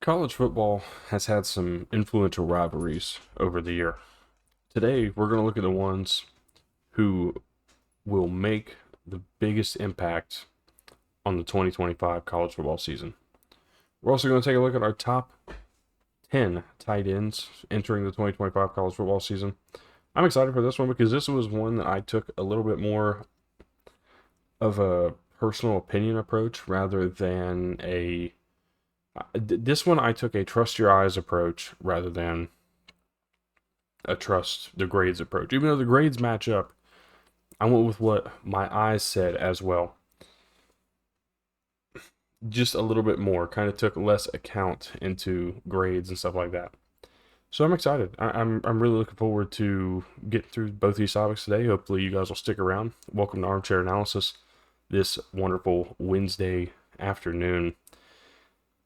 College football has had some influential rivalries over the year. Today, we're going to look at the ones who will make the biggest impact on the 2025 college football season. We're also going to take a look at our top 10 tight ends entering the 2025 college football season. I'm excited for this one because this was one that I took a little bit more of a personal opinion approach rather than this one I took a trust your eyes approach rather than a trust the grades approach. Even though the grades match up, I went with what my eyes said as well. Just a little bit more, kind of took less account into grades and stuff like that. So I'm excited. I'm really looking forward to getting through both these topics today. Hopefully you guys will stick around. Welcome to Armchair Analysis this wonderful Wednesday afternoon.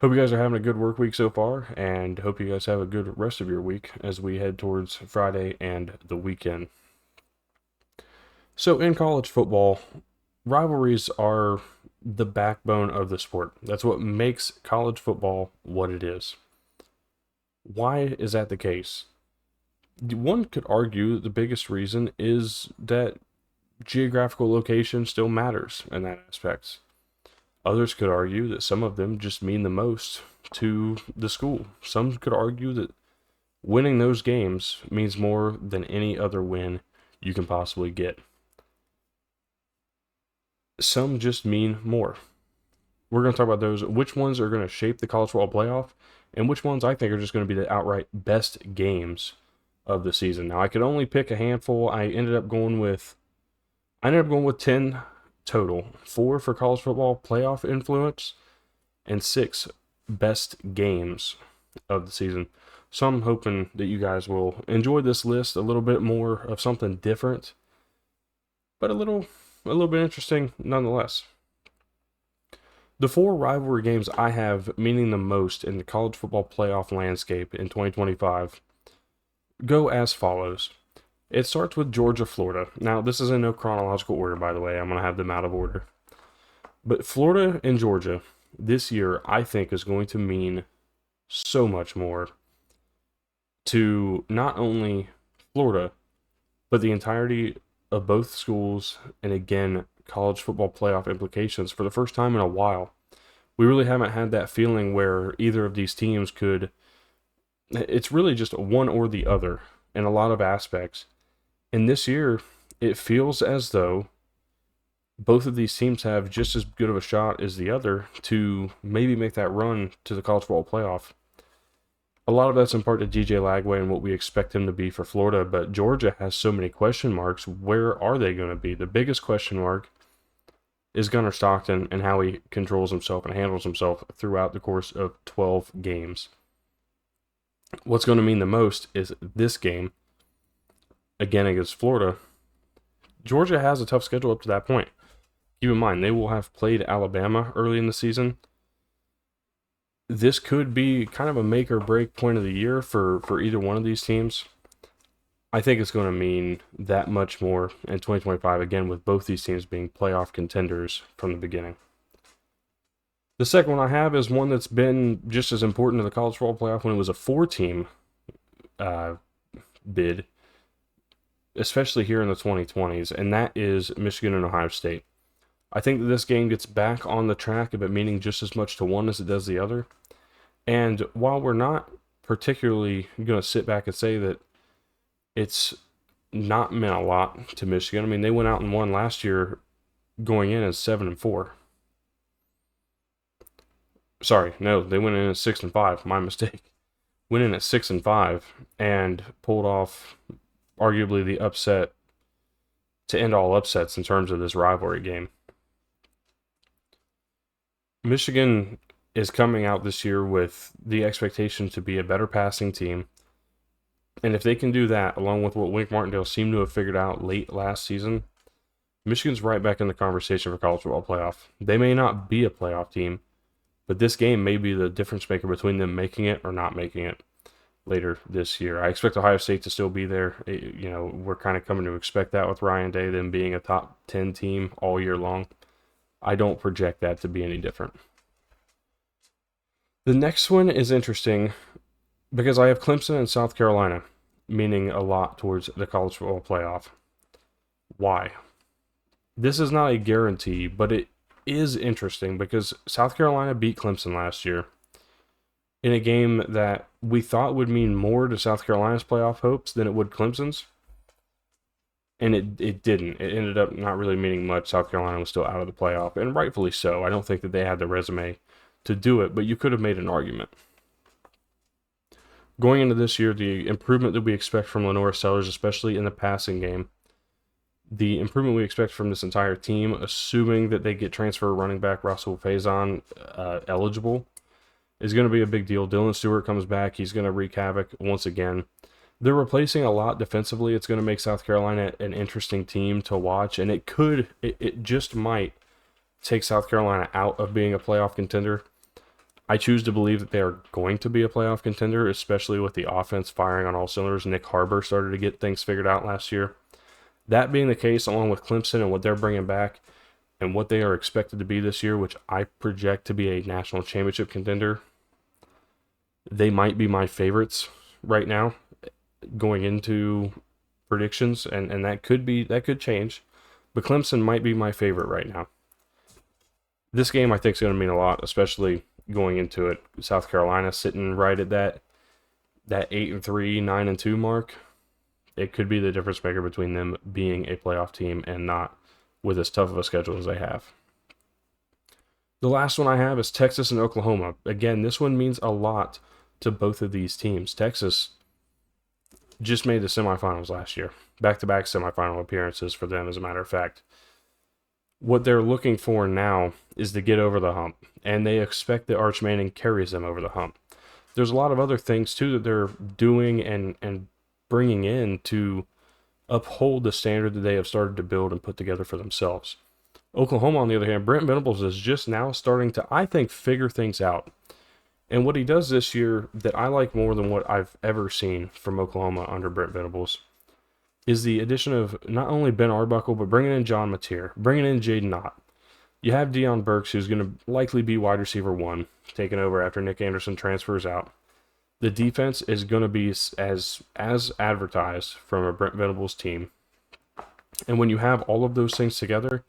Hope you guys are having a good work week so far, and hope you guys have a good rest of your week as we head towards Friday and the weekend. So, in college football, rivalries are the backbone of the sport. That's what makes college football what it is. Why is that the case? One could argue that the biggest reason is that geographical location still matters in that aspect. Others could argue that some of them just mean the most to the school. Some could argue that winning those games means more than any other win you can possibly get. Some just mean more. We're going to talk about those, which ones are going to shape the college football playoff, and which ones I think are just going to be the outright best games of the season. Now, I could only pick a handful. I ended up going with 10 total, 4 for college football playoff influence, and 6 best games of the season. So I'm hoping that you guys will enjoy this list a little bit more of something different, but a little bit interesting nonetheless. The 4 rivalry games I have meaning the most in the college football playoff landscape in 2025 go as follows. It starts with Georgia, Florida. Now, this is in no chronological order, by the way. I'm going to have them out of order. But Florida and Georgia this year, I think, is going to mean so much more to not only Florida, but the entirety of both schools, and again, college football playoff implications for the first time in a while. We really haven't had that feeling where either of these teams could. It's really just one or the other in a lot of aspects. And this year, it feels as though both of these teams have just as good of a shot as the other to maybe make that run to the college football playoff. A lot of that's in part to DJ Lagway and what we expect him to be for Florida, but Georgia has so many question marks. Where are they going to be? The biggest question mark is Gunnar Stockton and how he controls himself and handles himself throughout the course of 12 games. What's going to mean the most is this game, again against Florida. Georgia has a tough schedule up to that point. Keep in mind, they will have played Alabama early in the season. This could be kind of a make or break point of the year for either one of these teams. I think it's going to mean that much more in 2025, again, with both these teams being playoff contenders from the beginning. The second one I have is one that's been just as important to the college football playoff when it was a 4-team bid, especially here in the 2020s, and that is Michigan and Ohio State. I think that this game gets back on the track of it meaning just as much to one as it does the other. And while we're not particularly going to sit back and say that it's not meant a lot to Michigan. I mean, they went out and won last year going in as 7-4. Sorry, no, they went in at 6-5. My mistake. Went in at 6-5 and pulled off arguably the upset to end all upsets in terms of this rivalry game. Michigan is coming out this year with the expectation to be a better passing team. And if they can do that, along with what Wink Martindale seemed to have figured out late last season, Michigan's right back in the conversation for college football playoff. They may not be a playoff team, but this game may be the difference maker between them making it or not making it later this year. I expect Ohio State to still be there. We're kind of coming to expect that with Ryan Day, them being a top 10 team all year long. I don't project that to be any different. The next one is interesting because I have Clemson and South Carolina, meaning a lot towards the college football playoff. Why? This is not a guarantee, but it is interesting because South Carolina beat Clemson last year in a game that we thought would mean more to South Carolina's playoff hopes than it would Clemson's. And it didn't. It ended up not really meaning much. South Carolina was still out of the playoff, and rightfully so. I don't think that they had the resume to do it, but you could have made an argument. Going into this year, the improvement that we expect from Lenora Sellers, especially in the passing game, the improvement we expect from this entire team, assuming that they get transfer running back Russell Faison eligible, is going to be a big deal. Dylan Stewart comes back. He's going to wreak havoc once again. They're replacing a lot defensively. It's going to make South Carolina an interesting team to watch, and it just might take South Carolina out of being a playoff contender. I choose to believe that they are going to be a playoff contender, especially with the offense firing on all cylinders. Nick Harbor started to get things figured out last year. That being the case, along with Clemson and what they're bringing back and what they are expected to be this year, which I project to be a national championship contender, they might be my favorites right now going into predictions, and that could change. But Clemson might be my favorite right now. This game I think is going to mean a lot, especially going into it. South Carolina sitting right at that 8-3, 9-2 mark. It could be the difference maker between them being a playoff team and not, with as tough of a schedule as they have. The last one I have is Texas and Oklahoma. Again, this one means a lot to both of these teams. Texas just made the semifinals last year. Back-to-back semifinal appearances for them, as a matter of fact. What they're looking for now is to get over the hump, and they expect that Arch Manning carries them over the hump. There's a lot of other things, too, that they're doing and bringing in to uphold the standard that they have started to build and put together for themselves. Oklahoma, on the other hand, Brent Venables is just now starting to, I think, figure things out. And what he does this year that I like more than what I've ever seen from Oklahoma under Brent Venables is the addition of not only Ben Arbuckle, but bringing in John Mateer, bringing in Jaden Ott. You have Deion Burks, who's going to likely be wide receiver 1, taking over after Nick Anderson transfers out. The defense is going to be as advertised from a Brent Venables team. And when you have all of those things together,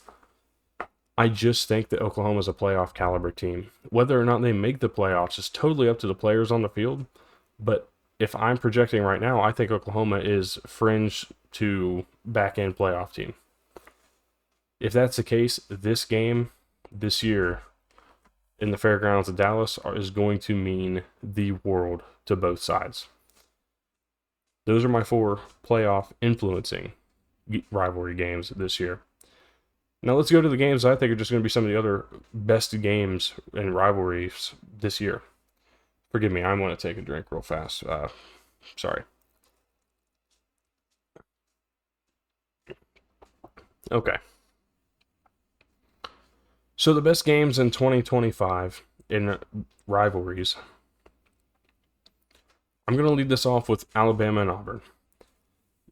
I just think that Oklahoma is a playoff caliber team. Whether or not they make the playoffs is totally up to the players on the field. But if I'm projecting right now, I think Oklahoma is fringe to back-end playoff team. If that's the case, this game this year in the fairgrounds of Dallas is going to mean the world to both sides. Those are my 4 playoff influencing rivalry games this year. Now let's go to the games I think are just going to be some of the other best games and rivalries this year. Forgive me, I want to take a drink real fast. Sorry. Okay. So the best games in 2025 in rivalries. I'm going to lead this off with Alabama and Auburn.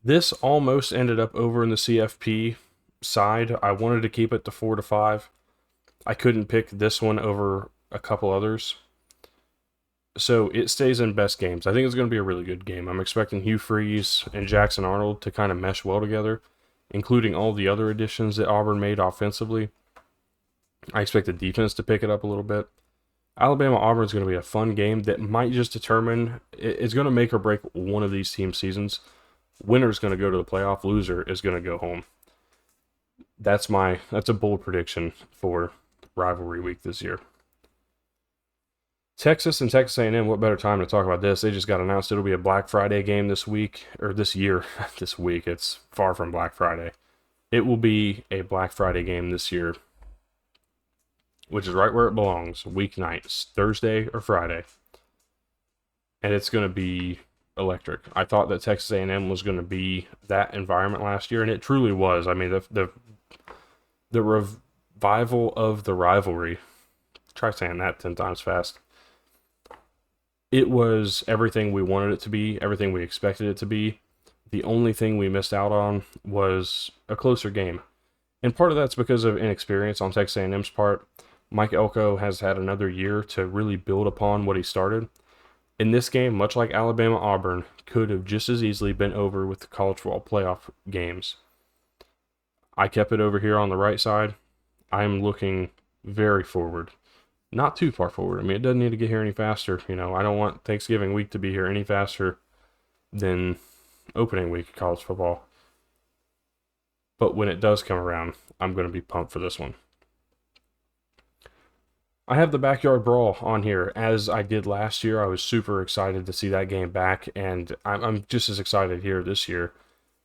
This almost ended up over in the CFP side. I wanted to keep it to 4-5. I couldn't pick this one over a couple others. So it stays in best games. I think it's going to be a really good game. I'm expecting Hugh Freeze and Jackson Arnold to kind of mesh well together, including all the other additions that Auburn made offensively. I expect the defense to pick it up a little bit. Alabama-Auburn is going to be a fun game that might just determine, it's going to make or break one of these team seasons. Winner is going to go to the playoff. Loser is going to go home. That's a bold prediction for rivalry week this year. Texas and Texas A&M, what better time to talk about this? They just got announced it'll be a Black Friday game this week, or this year. This week, it's far from Black Friday. It will be a Black Friday game this year, which is right where it belongs, weeknights, Thursday or Friday. And it's going to be electric. I thought that Texas A&M was going to be that environment last year, and it truly was. I mean, the revival of the rivalry, try saying that 10 times fast. It was everything we wanted it to be, everything we expected it to be. The only thing we missed out on was a closer game. And part of that's because of inexperience on Texas A&M's part, Mike Elko has had another year to really build upon what he started. In this game, much like Alabama-Auburn, could have just as easily been over with the college football playoff games. I kept it over here on the right side. I'm looking very forward. Not too far forward. I mean, it doesn't need to get here any faster. You know, I don't want Thanksgiving week to be here any faster than opening week of college football. But when it does come around, I'm going to be pumped for this one. I have the Backyard Brawl on here. As I did last year, I was super excited to see that game back, and I'm just as excited here this year,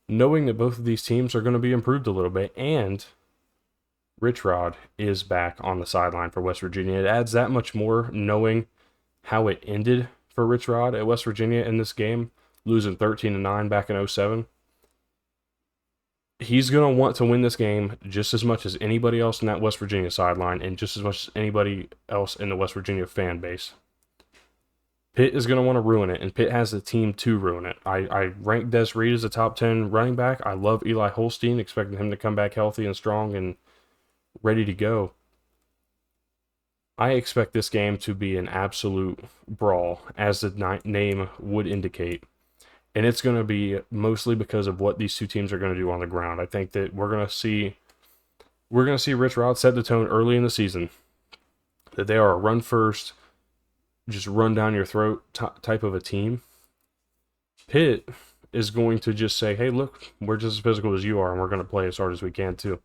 knowing that both of these teams are going to be improved a little bit, and Rich Rod is back on the sideline for West Virginia. It adds that much more knowing how it ended for Rich Rod at West Virginia in this game, losing 13-9 back in 2007. He's going to want to win this game just as much as anybody else in that West Virginia sideline and just as much as anybody else in the West Virginia fan base. Pitt is going to want to ruin it, and Pitt has the team to ruin it. I rank Des Reed as a top 10 running back. I love Eli Holstein, expecting him to come back healthy and strong and ready to go. I expect this game to be an absolute brawl, as the name would indicate. And it's going to be mostly because of what these two teams are going to do on the ground. I think that we're going to see Rich Rod set the tone early in the season that they are a run first, just run down your throat type of a team. Pitt is going to just say, hey, look, we're just as physical as you are, and we're going to play as hard as we can too.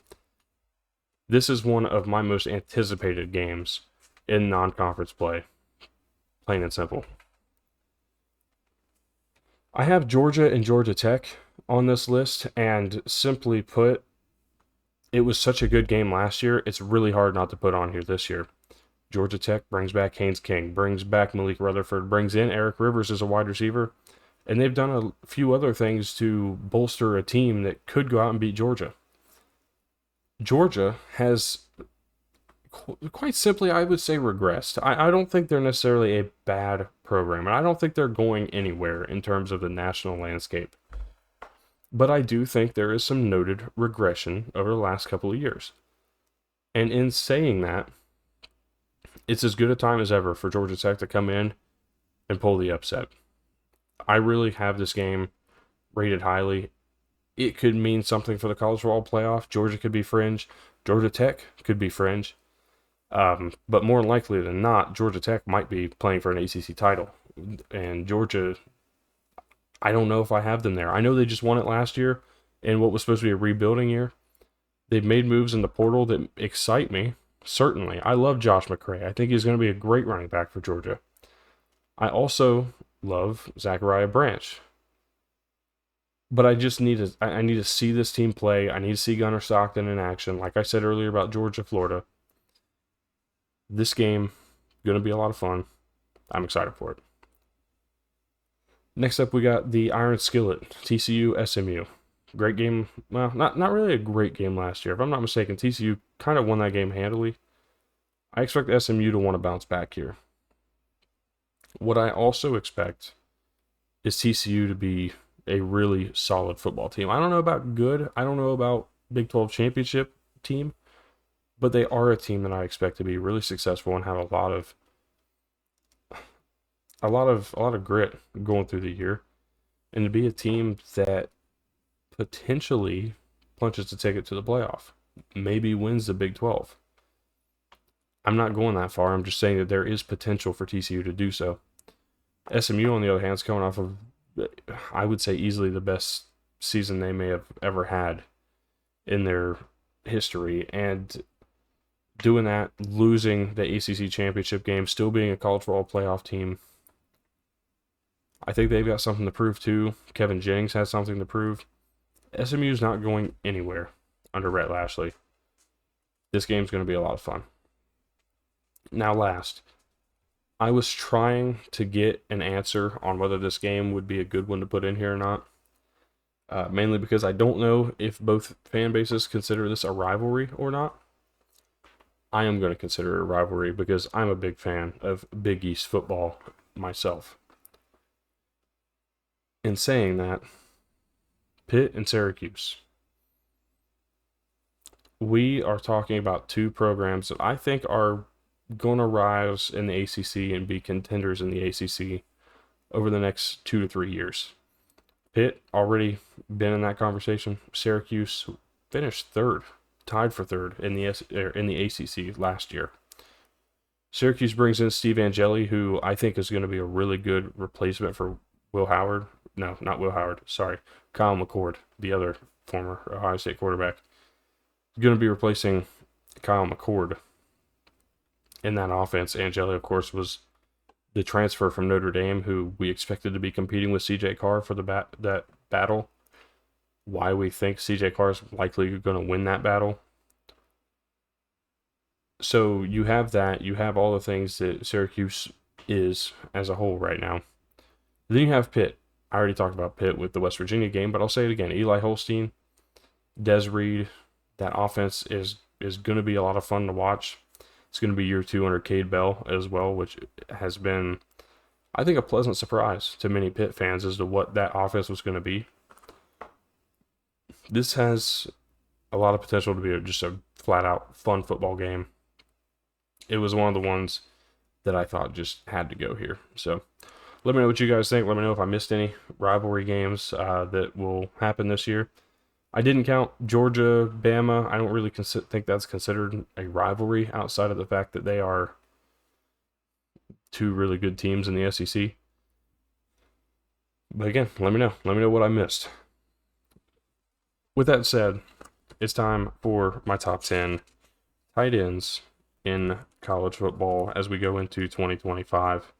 This is one of my most anticipated games in non-conference play, plain and simple. I have Georgia and Georgia Tech on this list, and simply put, it was such a good game last year, it's really hard not to put on here this year. Georgia Tech brings back Haynes King, brings back Malik Rutherford, brings in Eric Rivers as a wide receiver, and they've done a few other things to bolster a team that could go out and beat Georgia. Georgia has, quite simply, I would say, regressed. I don't think they're necessarily a bad program, and I don't think they're going anywhere in terms of the national landscape. But I do think there is some noted regression over the last couple of years. And in saying that, it's as good a time as ever for Georgia Tech to come in and pull the upset. I really have this game rated highly. It could mean something for the college football playoff. Georgia could be fringe. Georgia Tech could be fringe. But more likely than not, Georgia Tech might be playing for an ACC title. And Georgia, I don't know if I have them there. I know they just won it last year in what was supposed to be a rebuilding year. They've made moves in the portal that excite me, certainly. I love Josh McCray. I think he's going to be a great running back for Georgia. I also love Zachariah Branch. But I just need to see this team play. I need to see Gunnar Stockton in action. Like I said earlier about Georgia, Florida. This game going to be a lot of fun. I'm excited for it. Next up, we got the Iron Skillet, TCU SMU. Great game. Well, not really a great game last year. If I'm not mistaken, TCU kind of won that game handily. I expect SMU to want to bounce back here. What I also expect is TCU to be a really solid football team. I don't know about good. I don't know about Big 12 championship team, but they are a team that I expect to be really successful and have a lot of grit going through the year, and to be a team that potentially punches the ticket to the playoff, maybe wins the Big 12. I'm not going that far. I'm just saying that there is potential for TCU to do so. SMU, on the other hand, is coming off of, I would say, easily the best season they may have ever had in their history, and doing that, losing the ACC championship game, still being a college football playoff team, I think they've got something to prove too. Kevin Jennings has something to prove. SMU's not going anywhere under Rhett Lashley. This game's going to be a lot of fun. Now last, I was trying to get an answer on whether this game would be a good one to put in here or not. Mainly because I don't know if both fan bases consider this a rivalry or not. I am going to consider it a rivalry because I'm a big fan of Big East football myself. In saying that, Pitt and Syracuse. We are talking about two programs that I think are going to rise in the ACC and be contenders in the ACC over the next 2 to 3 years. Pitt already been in that conversation. Syracuse finished third, tied for third in the ACC last year. Syracuse brings in Steve Angeli, who I think is going to be a really good replacement for Will Howard. No, not Will Howard. Sorry, Kyle McCord, the other former Ohio State quarterback. Going to be replacing Kyle McCord in that offense. Angeli, of course, was the transfer from Notre Dame, who we expected to be competing with CJ Carr for that battle. Why we think CJ Carr is likely going to win that battle. So you have that. You have all the things that Syracuse is as a whole right now. Then you have Pitt. I already talked about Pitt with the West Virginia game, but I'll say it again. Eli Holstein, Des Reed, that offense is going to be a lot of fun to watch. It's going to be year 2 under Cade Bell as well, which has been, I think, a pleasant surprise to many Pitt fans as to what that offense was going to be. This has a lot of potential to be just a flat-out fun football game. It was one of the ones that I thought just had to go here. So let me know what you guys think. Let me know if I missed any rivalry games that will happen this year. I didn't count Georgia, Bama. I don't really think that's considered a rivalry outside of the fact that they are 2 really good teams in the SEC. But again, let me know. Let me know what I missed. With that said, it's time for my top 10 tight ends in college football as we go into 2025.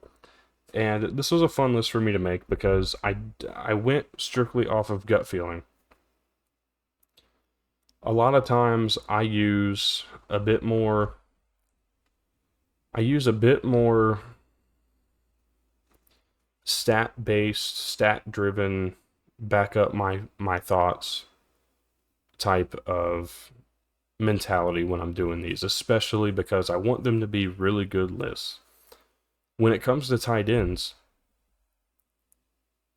And this was a fun list for me to make because I went strictly off of gut feeling. A lot of times I use a bit more stat-based, stat-driven, back up my thoughts type of mentality when I'm doing these, especially because I want them to be really good lists. When it comes to tight ends,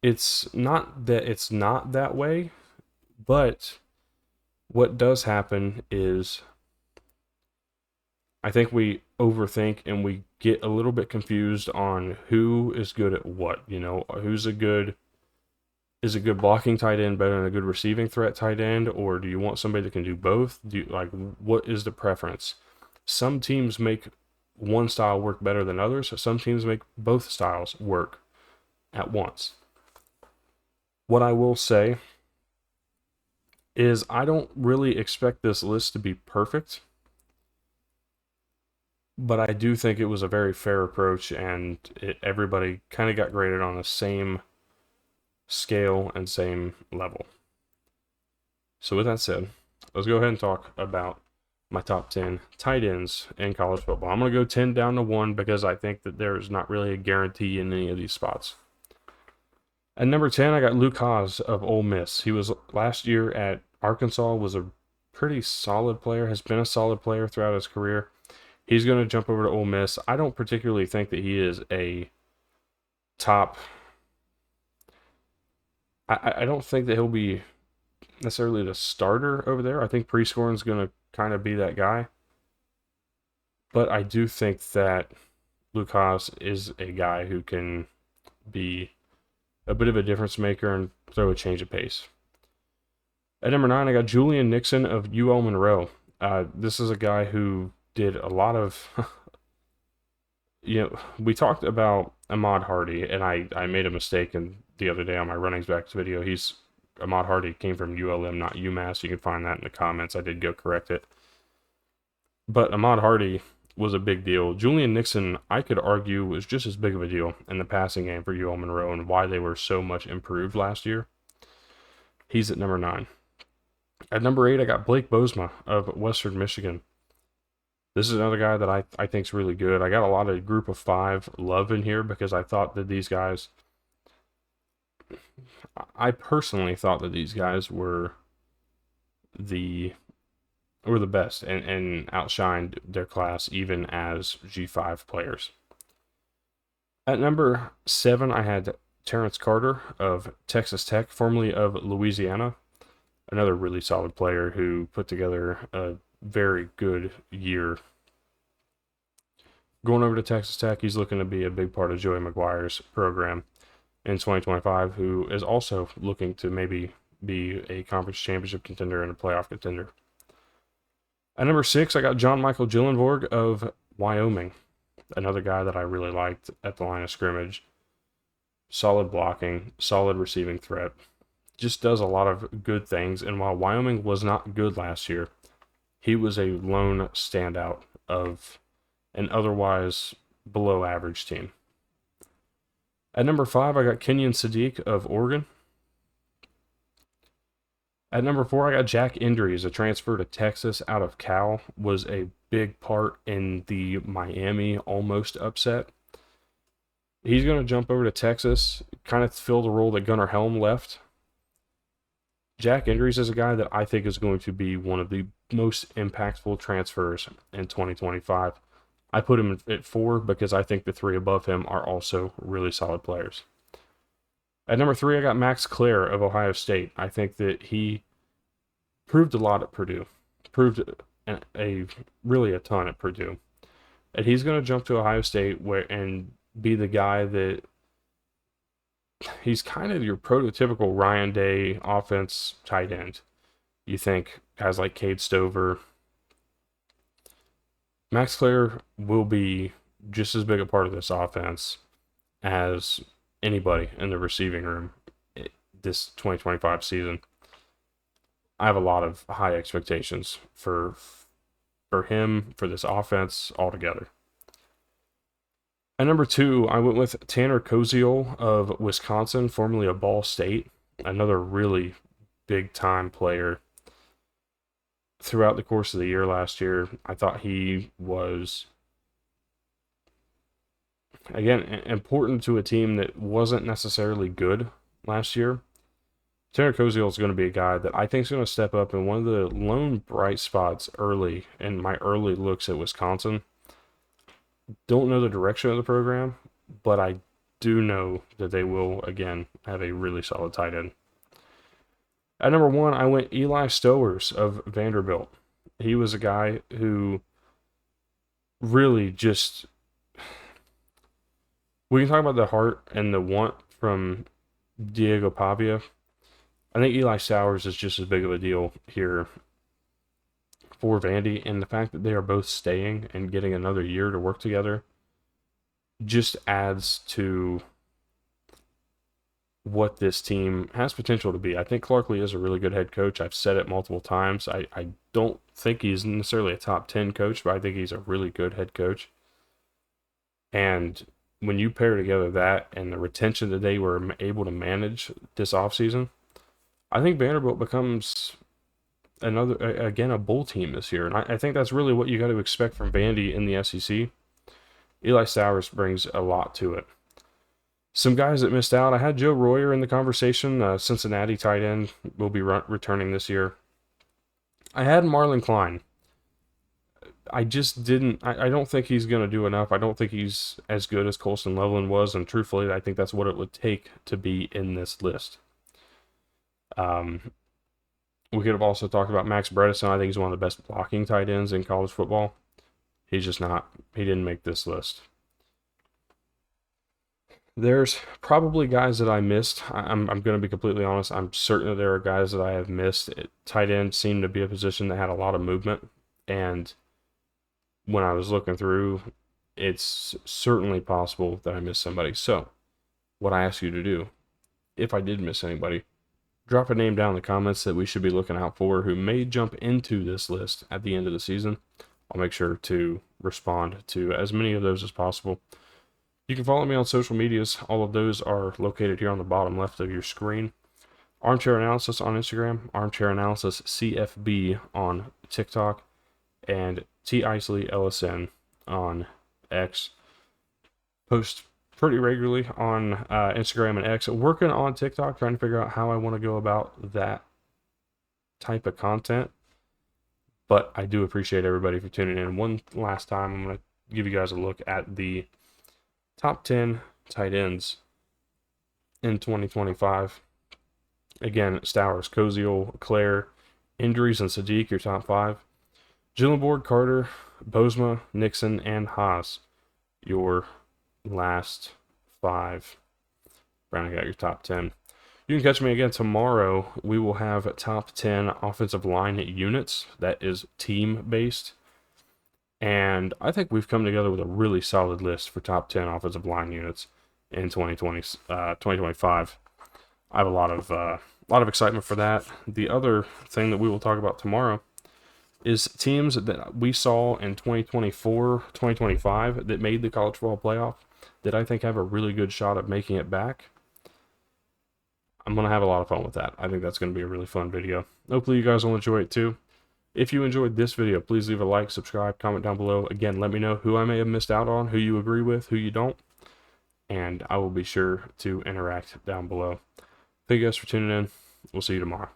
it's not that way, but what does happen is I think we overthink and we get a little bit confused on who is good at what. Is a good blocking tight end better than a good receiving threat tight end, or do you want somebody that can do both? What is the preference? Some teams make one style work better than others. Some teams make both styles work at once. What I will say is I don't really expect this list to be perfect, but I do think it was a very fair approach, and everybody kind of got graded on the same scale and same level. So with that said, let's go ahead and talk about my top 10 tight ends in college football. I'm going to go 10 down to 1 because I think that there's not really a guarantee in any of these spots. At number 10, I got Luke Haas of Ole Miss. He was last year at Arkansas, was a pretty solid player, has been a solid player throughout his career. He's going to jump over to Ole Miss. I don't particularly think that he is a top. I don't think that he'll be necessarily the starter over there. I think Prescorn's going to kind of be that guy. But I do think that Luke Haas is a guy who can be a bit of a difference maker and throw a change of pace. At number 9, I got Julian Nixon of UL Monroe. This is a guy who did a lot of, we talked about Ahmad Hardy, and I made a mistake the other day on my running backs video. Ahmad Hardy came from ULM, not UMass. You can find that in the comments. I did go correct it. But Ahmad Hardy was a big deal. Julian Nixon, I could argue, was just as big of a deal in the passing game for UL Monroe and why they were so much improved last year. He's at number 9. At number 8, I got Blake Bozma of Western Michigan. This is another guy that I think is really good. I got a lot of group of 5 love in here because I thought that these guys, I personally thought that these guys were the best and outshined their class even as G5 players. At number 7, I had Terrence Carter of Texas Tech, formerly of Louisiana. Another really solid player who put together a very good year Going over to Texas Tech, he's looking to be a big part of Joey McGuire's program in 2025, who is also looking to maybe be a conference championship contender and a playoff contender. At number 6, I got John Michael Gillenborg of Wyoming, another guy that I really liked at the line of scrimmage. Solid blocking, solid receiving threat, just does a lot of good things. And while Wyoming was not good last year, he was a lone standout of an otherwise below average team. At number 5, I got Kenyon Sadiq of Oregon. At number 4, I got Jack Indries, a transfer to Texas out of Cal, was a big part in the Miami almost upset. He's going to jump over to Texas, kind of fill the role that Gunnar Helm left. Jack Indries is a guy that I think is going to be one of the most impactful transfers in 2025. I put him at 4 because I think the 3 above him are also really solid players. At number 3, I got Max Clare of Ohio State. I think that he proved a lot at Purdue, proved really a ton at Purdue. And he's going to jump to Ohio State and be the guy that he's kind of your prototypical Ryan Day offense tight end. You think guys like Cade Stover. Max Clare will be just as big a part of this offense as anybody in the receiving room this 2025 season. I have a lot of high expectations for him, for this offense altogether. At number 2, I went with Tanner Koziol of Wisconsin, formerly of Ball State, another really big-time player. Throughout the course of the year last year, I thought he was, again, important to a team that wasn't necessarily good last year. Tanner Koziol is going to be a guy that I think is going to step up, and one of the lone bright spots early in my early looks at Wisconsin. Don't know the direction of the program, but I do know that they will, again, have a really solid tight end. At number 1, I went Eli Stowers of Vanderbilt. He was a guy who really just... We can talk about the heart and the want from Diego Pavia. I think Eli Stowers is just as big of a deal here for Vandy, and the fact that they are both staying and getting another year to work together just adds to what this team has potential to be. I think Clark Lee is a really good head coach. I've said it multiple times. I don't think he's necessarily a top 10 coach, but I think he's a really good head coach. And when you pair together that and the retention that they were able to manage this offseason, I think Vanderbilt becomes a bowl team this year. And I think that's really what you got to expect from Vandy in the SEC. Eli Stowers brings a lot to it. Some guys that missed out, I had Joe Royer in the conversation. Cincinnati tight end will be returning this year. I had Marlon Klein. I just didn't, I don't think he's going to do enough. I don't think he's as good as Colston Loveland was, and truthfully, I think that's what it would take to be in this list. We could have also talked about Max Bredesen. I think he's one of the best blocking tight ends in college football. He's just not. He didn't make this list. There's probably guys that I missed. I'm going to be completely honest. I'm certain that there are guys that I have missed. Tight end seemed to be a position that had a lot of movement. And when I was looking through, it's certainly possible that I missed somebody. So what I ask you to do, if I did miss anybody, drop a name down in the comments that we should be looking out for who may jump into this list at the end of the season. I'll make sure to respond to as many of those as possible. You can follow me on social medias. All of those are located here on the bottom left of your screen. Armchair Analysis on Instagram, Armchair Analysis CFB on TikTok, and T. Isley LSN on X. Post pretty regularly on Instagram and X. Working on TikTok, trying to figure out how I want to go about that type of content. But I do appreciate everybody for tuning in. One last time, I'm going to give you guys a look at the top 10 tight ends in 2025. Again, Stowers, Koziol, Clare, Indries, and Sadiq, your top 5. Gillenborg, Carter, Bozema, Nixon, and Haas your last 5, rounding out your top 10. You can catch me again tomorrow. We will have top 10 offensive line units. That is team-based. And I think we've come together with a really solid list for top 10 offensive line units in 2025. I have a lot of excitement for that. The other thing that we will talk about tomorrow is teams that we saw in 2024, 2025 that made the college football playoff that I think have a really good shot at making it back. I'm going to have a lot of fun with that. I think that's going to be a really fun video. Hopefully you guys will enjoy it too. If you enjoyed this video, please leave a like, subscribe, comment down below. Again, let me know who I may have missed out on, who you agree with, who you don't. And I will be sure to interact down below. Thank you guys for tuning in. We'll see you tomorrow.